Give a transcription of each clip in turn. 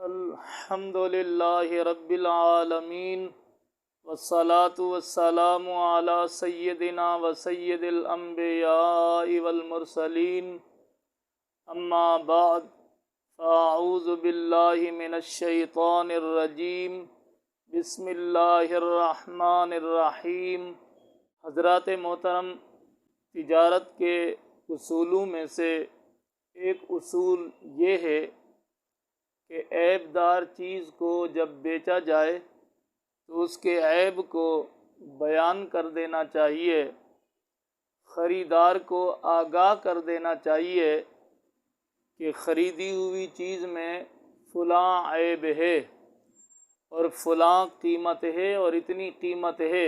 الحمد للہ رب العالمین والصلاة والسلام علی سیدنا و سید الانبیاء والمرسلین اما بعد فاعوذ باللہ من الشیطان الرجیم بسم اللہ الرحمن الرحیم۔ حضرات محترم، تجارت کے اصولوں میں سے ایک اصول یہ ہے کہ عیب دار چیز کو جب بیچا جائے تو اس کے عیب کو بیان کر دینا چاہیے، خریدار کو آگاہ کر دینا چاہیے کہ خریدی ہوئی چیز میں فلاں عیب ہے اور فلاں قیمت ہے اور اتنی قیمت ہے،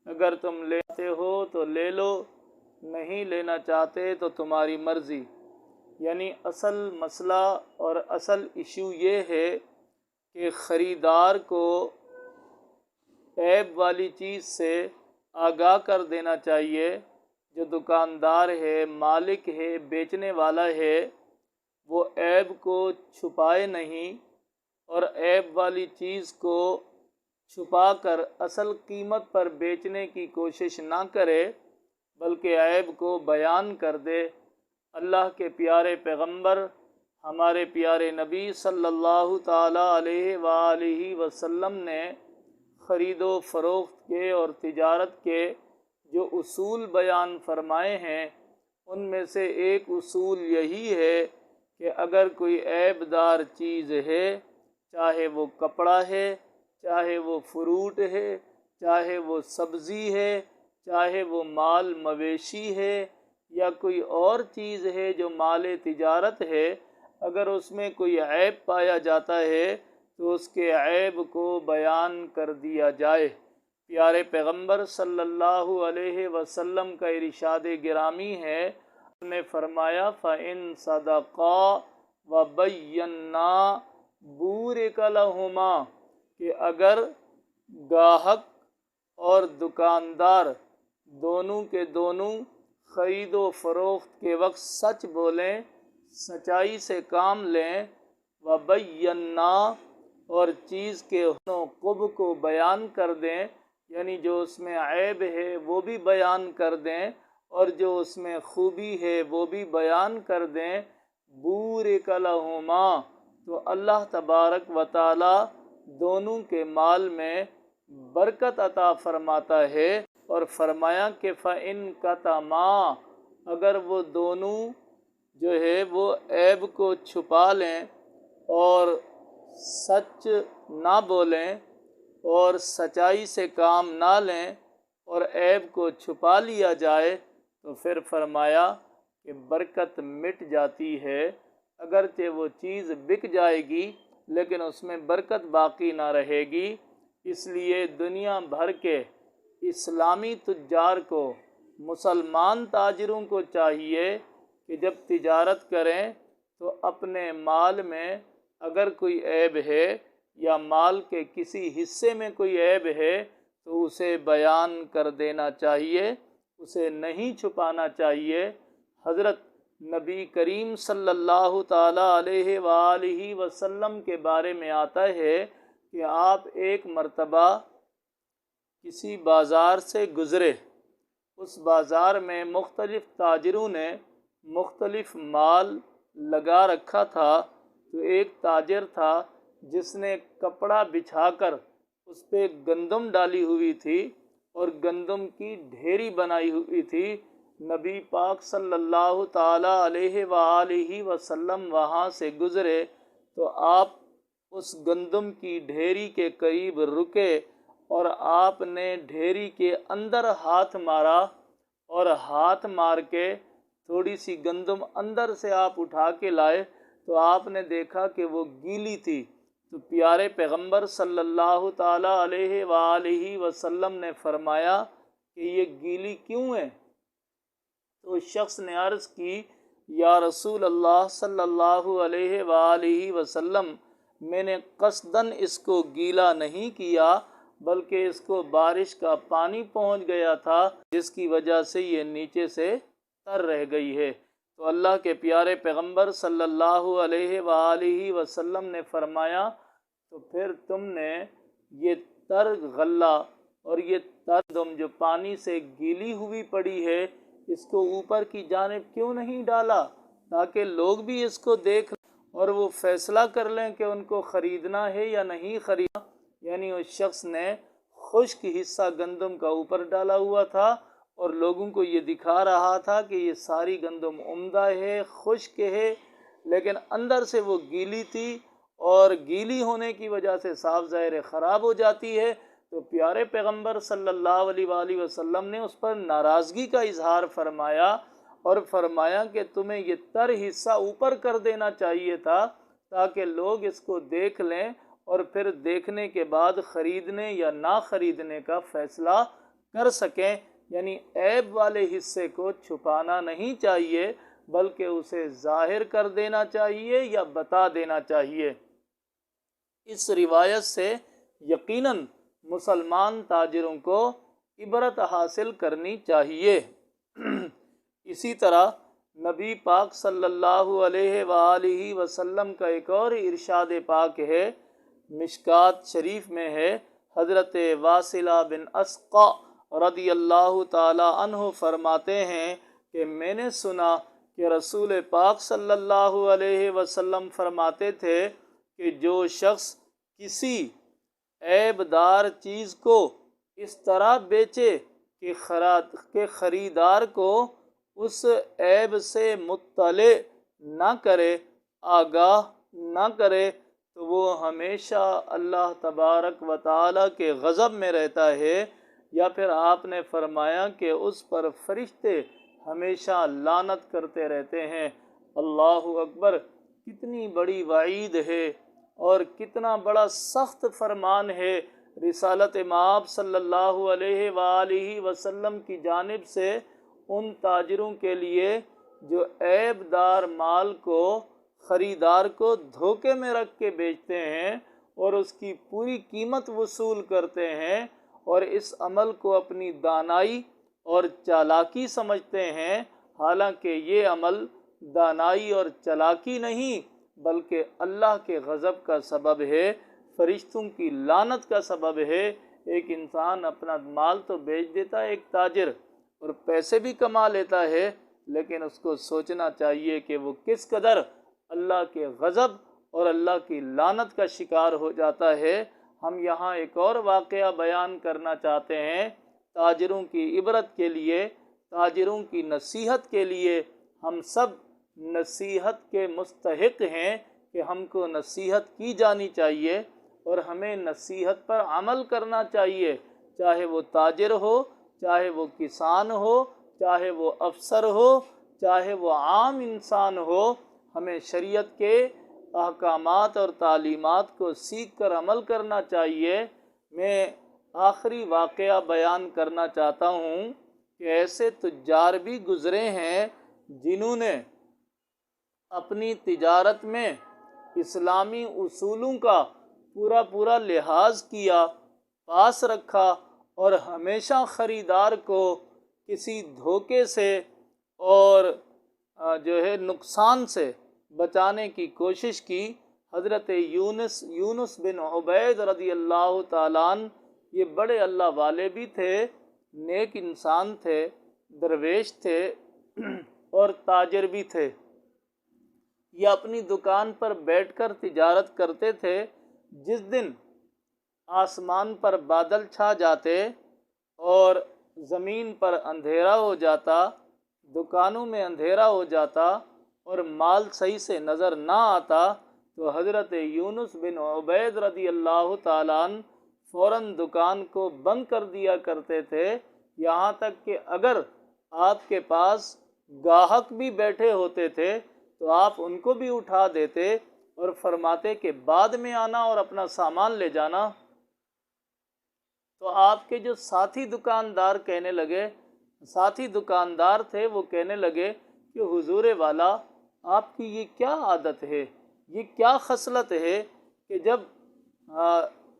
اگر تم لیتے ہو تو لے لو، نہیں لینا چاہتے تو تمہاری مرضی۔ یعنی اصل مسئلہ اور اصل ایشو یہ ہے کہ خریدار کو عیب والی چیز سے آگاہ کر دینا چاہیے۔ جو دکاندار ہے، مالک ہے، بیچنے والا ہے، وہ عیب کو چھپائے نہیں اور عیب والی چیز کو چھپا کر اصل قیمت پر بیچنے کی کوشش نہ کرے، بلکہ عیب کو بیان کر دے۔ اللہ کے پیارے پیغمبر ہمارے پیارے نبی صلی اللہ تعالیٰ علیہ وآلہ وسلم نے خرید و فروخت کے اور تجارت کے جو اصول بیان فرمائے ہیں، ان میں سے ایک اصول یہی ہے کہ اگر کوئی عیب دار چیز ہے، چاہے وہ کپڑا ہے، چاہے وہ فروٹ ہے، چاہے وہ سبزی ہے، چاہے وہ مال مویشی ہے یا کوئی اور چیز ہے جو مال تجارت ہے، اگر اس میں کوئی عیب پایا جاتا ہے تو اس کے عیب کو بیان کر دیا جائے۔ پیارے پیغمبر صلی اللہ علیہ وسلم کا ارشاد گرامی ہے، انہوں نے فرمایا فَإِن صَدَقَا وَبَيَّنَّا بُورِكَ لَهُمَا، کہ اگر گاہک اور دکاندار دونوں کے دونوں خرید و فروخت کے وقت سچ بولیں، سچائی سے کام لیں، وَبَيَّنَّا، اور چیز کے حسن و قبح کو بیان کر دیں، یعنی جو اس میں عیب ہے وہ بھی بیان کر دیں اور جو اس میں خوبی ہے وہ بھی بیان کر دیں، بُورِكَ لَهُمَا، تو اللہ تبارک و تعالی دونوں کے مال میں برکت عطا فرماتا ہے۔ اور فرمایا کہ فَإِن كَتَمَا، اگر وہ دونوں جو ہے وہ عیب کو چھپا لیں اور سچ نہ بولیں اور سچائی سے کام نہ لیں اور عیب کو چھپا لیا جائے، تو پھر فرمایا کہ برکت مٹ جاتی ہے۔ اگرچہ وہ چیز بک جائے گی لیکن اس میں برکت باقی نہ رہے گی۔ اس لیے دنیا بھر کے اسلامی تجار کو، مسلمان تاجروں کو چاہیے کہ جب تجارت کریں تو اپنے مال میں اگر کوئی عیب ہے یا مال کے کسی حصے میں کوئی عیب ہے تو اسے بیان کر دینا چاہیے، اسے نہیں چھپانا چاہیے۔ حضرت نبی کریم صلی اللہ تعالیٰ علیہ وآلہ وسلم کے بارے میں آتا ہے کہ آپ ایک مرتبہ کسی بازار سے گزرے، اس بازار میں مختلف تاجروں نے مختلف مال لگا رکھا تھا، تو ایک تاجر تھا جس نے کپڑا بچھا کر اس پہ گندم ڈالی ہوئی تھی اور گندم کی ڈھیری بنائی ہوئی تھی۔ نبی پاک صلی اللہ تعالیٰ علیہ وآلہ وسلم وہاں سے گزرے تو آپ اس گندم کی ڈھیری کے قریب رکے اور آپ نے ڈھیری کے اندر ہاتھ مارا اور ہاتھ مار کے تھوڑی سی گندم اندر سے آپ اٹھا کے لائے تو آپ نے دیکھا کہ وہ گیلی تھی۔ تو پیارے پیغمبر صلی اللہ تعالیٰ علیہ وآلہ وسلم نے فرمایا کہ یہ گیلی کیوں ہے؟ تو اس شخص نے عرض کی، یا رسول اللہ صلی اللہ علیہ وآلہ وسلم، میں نے قصداً اس کو گیلا نہیں کیا بلکہ اس کو بارش کا پانی پہنچ گیا تھا جس کی وجہ سے یہ نیچے سے تر رہ گئی ہے۔ تو اللہ کے پیارے پیغمبر صلی اللہ علیہ وآلہ وسلم نے فرمایا تو پھر تم نے یہ تر غلہ اور یہ تر گندم جو پانی سے گیلی ہوئی پڑی ہے اس کو اوپر کی جانب کیوں نہیں ڈالا تاکہ لوگ بھی اس کو دیکھ اور وہ فیصلہ کر لیں کہ ان کو خریدنا ہے یا نہیں خریدنا۔ یعنی اس شخص نے خشک حصہ گندم کا اوپر ڈالا ہوا تھا اور لوگوں کو یہ دکھا رہا تھا کہ یہ ساری گندم عمدہ ہے، خشک ہے، لیکن اندر سے وہ گیلی تھی اور گیلی ہونے کی وجہ سے صاف ظاہر خراب ہو جاتی ہے۔ تو پیارے پیغمبر صلی اللہ علیہ وآلہ وسلم نے اس پر ناراضگی کا اظہار فرمایا اور فرمایا کہ تمہیں یہ تر حصہ اوپر کر دینا چاہیے تھا تاکہ لوگ اس کو دیکھ لیں اور پھر دیکھنے کے بعد خریدنے یا نہ خریدنے کا فیصلہ کر سکیں۔ یعنی عیب والے حصے کو چھپانا نہیں چاہیے بلکہ اسے ظاہر کر دینا چاہیے یا بتا دینا چاہیے۔ اس روایت سے یقیناً مسلمان تاجروں کو عبرت حاصل کرنی چاہیے۔ اسی طرح نبی پاک صلی اللہ علیہ وآلہ وسلم کا ایک اور ارشاد پاک ہے، مشکات شریف میں ہے، حضرت واصلہ بن اسقع رضی اللہ تعالی عنہ فرماتے ہیں کہ میں نے سنا کہ رسول پاک صلی اللہ علیہ وسلم فرماتے تھے کہ جو شخص کسی عیب دار چیز کو اس طرح بیچے کہ خریدار کو اس عیب سے مطلع نہ کرے، آگاہ نہ کرے، تو وہ ہمیشہ اللہ تبارک و تعالیٰ کے غضب میں رہتا ہے، یا پھر آپ نے فرمایا کہ اس پر فرشتے ہمیشہ لعنت کرتے رہتے ہیں۔ اللہ اکبر! کتنی بڑی وعید ہے اور کتنا بڑا سخت فرمان ہے رسالت مآب صلی اللہ علیہ وآلہ وسلم کی جانب سے ان تاجروں کے لیے جو عیب دار مال کو خریدار کو دھوکے میں رکھ کے بیچتے ہیں اور اس کی پوری قیمت وصول کرتے ہیں اور اس عمل کو اپنی دانائی اور چالاکی سمجھتے ہیں، حالانکہ یہ عمل دانائی اور چالاکی نہیں بلکہ اللہ کے غضب کا سبب ہے، فرشتوں کی لعنت کا سبب ہے۔ ایک انسان اپنا مال تو بیچ دیتا ہے، ایک تاجر، اور پیسے بھی کما لیتا ہے، لیکن اس کو سوچنا چاہیے کہ وہ کس قدر اللہ کے غضب اور اللہ کی لعنت کا شکار ہو جاتا ہے۔ ہم یہاں ایک اور واقعہ بیان کرنا چاہتے ہیں تاجروں کی عبرت کے لیے، تاجروں کی نصیحت کے لیے۔ ہم سب نصیحت کے مستحق ہیں کہ ہم کو نصیحت کی جانی چاہیے اور ہمیں نصیحت پر عمل کرنا چاہیے، چاہے وہ تاجر ہو، چاہے وہ کسان ہو، چاہے وہ افسر ہو، چاہے وہ عام انسان ہو۔ ہمیں شریعت کے احکامات اور تعلیمات کو سیکھ کر عمل کرنا چاہیے۔ میں آخری واقعہ بیان کرنا چاہتا ہوں کہ ایسے تجار بھی گزرے ہیں جنہوں نے اپنی تجارت میں اسلامی اصولوں کا پورا لحاظ کیا، پاس رکھا اور ہمیشہ خریدار کو کسی دھوکے سے اور نقصان سے بچانے کی کوشش کی۔ حضرت یونس بن عبید رضی اللہ تعالیٰ عنہ یہ بڑے اللہ والے بھی تھے، نیک انسان تھے، درویش تھے اور تاجر بھی تھے۔ یہ اپنی دکان پر بیٹھ کر تجارت کرتے تھے۔ جس دن آسمان پر بادل چھا جاتے اور زمین پر اندھیرا ہو جاتا، دکانوں میں اندھیرا ہو جاتا اور مال صحیح سے نظر نہ آتا، تو حضرت یونس بن عبید رضی اللہ تعالیٰ عنہ فوراً دکان کو بند کر دیا کرتے تھے، یہاں تک کہ اگر آپ کے پاس گاہک بھی بیٹھے ہوتے تھے تو آپ ان کو بھی اٹھا دیتے اور فرماتے کہ بعد میں آنا اور اپنا سامان لے جانا۔ تو آپ کے جو ساتھی دکاندار تھے وہ کہنے لگے کہ حضور والا، آپ کی یہ کیا عادت ہے، یہ کیا خصلت ہے کہ جب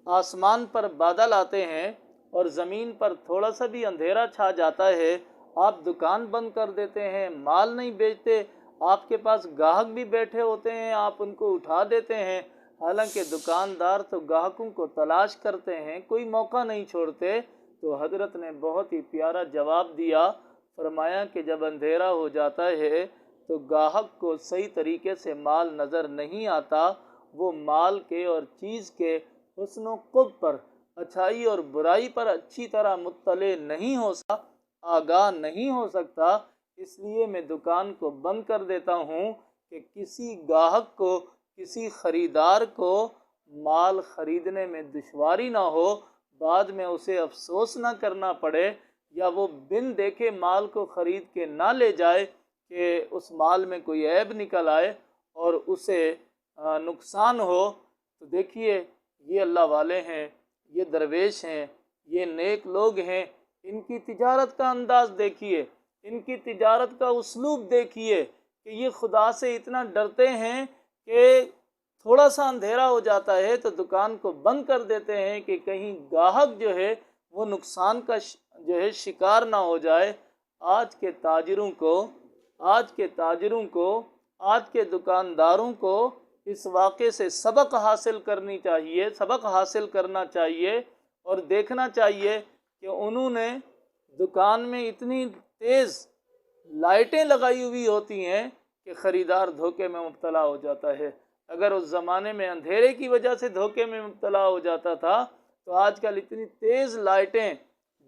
آسمان پر بادل آتے ہیں اور زمین پر تھوڑا سا بھی اندھیرا چھا جاتا ہے آپ دکان بند کر دیتے ہیں، مال نہیں بیچتے، آپ کے پاس گاہک بھی بیٹھے ہوتے ہیں، آپ ان کو اٹھا دیتے ہیں، حالانکہ دکاندار تو گاہکوں کو تلاش کرتے ہیں، کوئی موقع نہیں چھوڑتے۔ تو حضرت نے بہت ہی پیارا جواب دیا، فرمایا کہ جب اندھیرا ہو جاتا ہے تو گاہک کو صحیح طریقے سے مال نظر نہیں آتا، وہ مال کے اور چیز کے حسن و قبح پر، اچھائی اور برائی پر اچھی طرح مطلع نہیں ہو سکتا، آگاہ نہیں ہو سکتا۔ اس لیے میں دکان کو بند کر دیتا ہوں کہ کسی گاہک کو، کسی خریدار کو مال خریدنے میں دشواری نہ ہو، بعد میں اسے افسوس نہ کرنا پڑے، یا وہ بن دیکھے مال کو خرید کے نہ لے جائے کہ اس مال میں کوئی عیب نکل آئے اور اسے نقصان ہو۔ تو دیکھیے یہ اللہ والے ہیں، یہ درویش ہیں، یہ نیک لوگ ہیں، ان کی تجارت کا انداز دیکھیے، ان کی تجارت کا اسلوب دیکھیے کہ یہ خدا سے اتنا ڈرتے ہیں کہ تھوڑا سا اندھیرا ہو جاتا ہے تو دکان کو بند کر دیتے ہیں کہ کہیں گاہک جو ہے وہ نقصان کا جو ہے شکار نہ ہو جائے۔ آج کے تاجروں کو، آج کے دکانداروں کو اس واقعے سے سبق حاصل کرنا چاہیے اور دیکھنا چاہیے کہ انہوں نے دکان میں اتنی تیز لائٹیں لگائی ہوئی ہوتی ہیں کہ خریدار دھوکے میں مبتلا ہو جاتا ہے۔ اگر اس زمانے میں اندھیرے کی وجہ سے دھوکے میں مبتلا ہو جاتا تھا تو آج کل اتنی تیز لائٹیں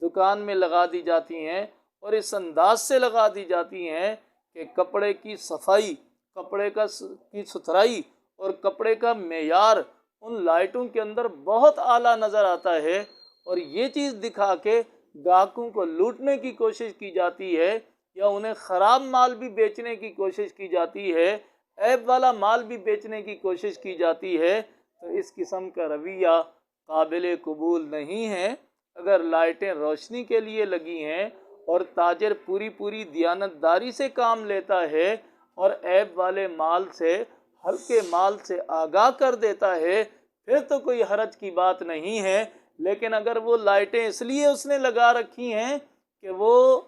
دکان میں لگا دی جاتی ہیں اور اس انداز سے لگا دی جاتی ہیں کہ کپڑے کی صفائی، کپڑے کی ستھرائی اور کپڑے کا معیار ان لائٹوں کے اندر بہت اعلیٰ نظر آتا ہے، اور یہ چیز دکھا کے گاہکوں کو لوٹنے کی کوشش کی جاتی ہے یا انہیں خراب مال بھی بیچنے کی کوشش کی جاتی ہے، عیب والا مال بھی بیچنے کی کوشش کی جاتی ہے۔ تو اس قسم کا رویہ قابل قبول نہیں ہے۔ اگر لائٹیں روشنی کے لیے لگی ہیں اور تاجر پوری دیانتداری سے کام لیتا ہے اور عیب والے مال سے، ہلکے مال سے آگاہ کر دیتا ہے، پھر تو کوئی حرج کی بات نہیں ہے۔ لیکن اگر وہ لائٹیں اس لیے اس نے لگا رکھی ہیں کہ وہ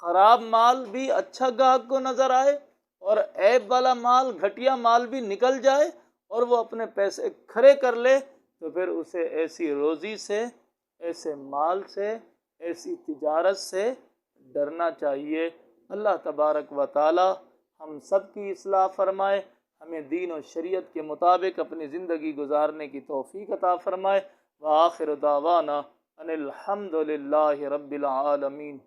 خراب مال بھی اچھا گاہک کو نظر آئے اور عیب والا مال، گھٹیا مال بھی نکل جائے اور وہ اپنے پیسے کھڑے کر لے، تو پھر اسے ایسی روزی سے، ایسے مال سے، ایسی تجارت سے ڈرنا چاہیے۔ اللہ تبارک و تعالی ہم سب کی اصلاح فرمائے، ہمیں دین و شریعت کے مطابق اپنی زندگی گزارنے کی توفیق عطا فرمائے۔ وآخر دعوانا ان الحمد للہ رب العالمین۔